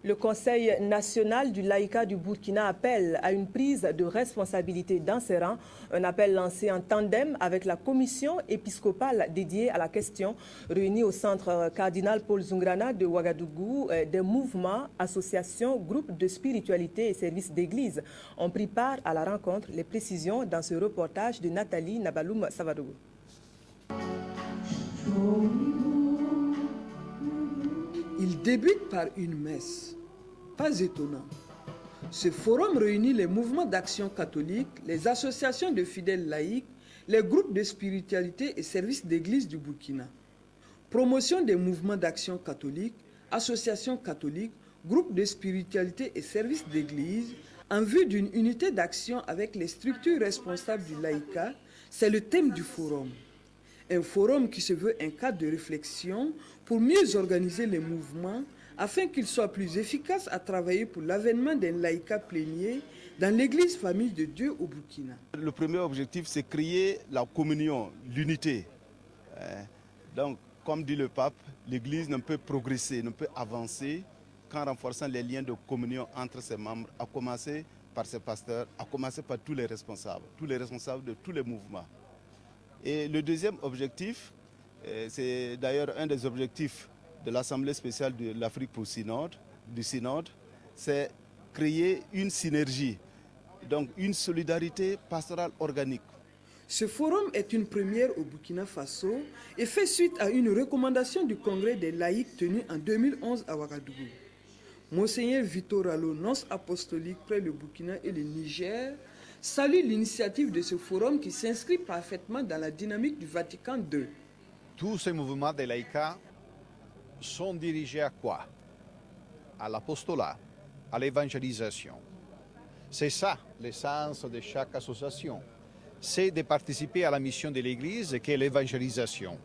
Le Conseil national du laïcat du Burkina appelle à une prise de responsabilité dans ses rangs, un appel lancé en tandem avec la commission épiscopale dédiée à la question, réunie au centre cardinal Paul Zungrana de Ouagadougou. Des mouvements, associations, groupes de spiritualité et services d'église ont pris part à la rencontre. Les précisions dans ce reportage de Nathalie Nabaloum Savadougou. Il débute par une messe. Pas étonnant. Ce forum réunit les mouvements d'action catholique, les associations de fidèles laïcs, les groupes de spiritualité et services d'église du Burkina. Promotion des mouvements d'action catholique, associations catholiques, groupes de spiritualité et services d'église, en vue d'une unité d'action avec les structures responsables du laïcat, c'est le thème du forum. Un forum qui se veut un cadre de réflexion pour mieux organiser les mouvements afin qu'ils soient plus efficaces à travailler pour l'avènement d'un laïcat plénier dans l'église famille de Dieu au Burkina. Le premier objectif, c'est créer la communion, l'unité. Donc, comme dit le pape, l'église ne peut progresser, ne peut avancer qu'en renforçant les liens de communion entre ses membres, à commencer par ses pasteurs, à commencer par tous les responsables de tous les mouvements. Et le deuxième objectif, c'est d'ailleurs un des objectifs de l'Assemblée spéciale de l'Afrique pour du Synode, c'est créer une synergie, donc une solidarité pastorale organique. Ce forum est une première au Burkina Faso et fait suite à une recommandation du Congrès des laïcs tenu en 2011 à Ouagadougou. Monseigneur Vito Rallo, nonce apostolique près le Burkina et le Niger, salue l'initiative de ce forum qui s'inscrit parfaitement dans la dynamique du Vatican II. Tous ces mouvements des laïcats sont dirigés à quoi? À l'apostolat, à l'évangélisation. C'est ça l'essence de chaque association. C'est de participer à la mission de l'Église qui est l'évangélisation.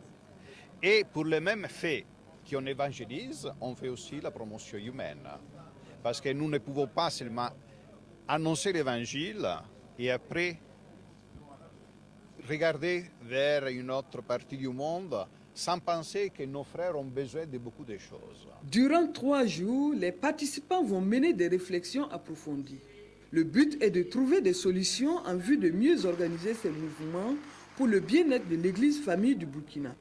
Et pour le même fait qu'on évangélise, on fait aussi la promotion humaine. Parce que nous ne pouvons pas seulement annoncer l'Évangile et après regarder vers une autre partie du monde sans penser que nos frères ont besoin de beaucoup de choses. Durant 3 jours, les participants vont mener des réflexions approfondies. Le but est de trouver des solutions en vue de mieux organiser ces mouvements pour le bien-être de l'Église famille du Burkina.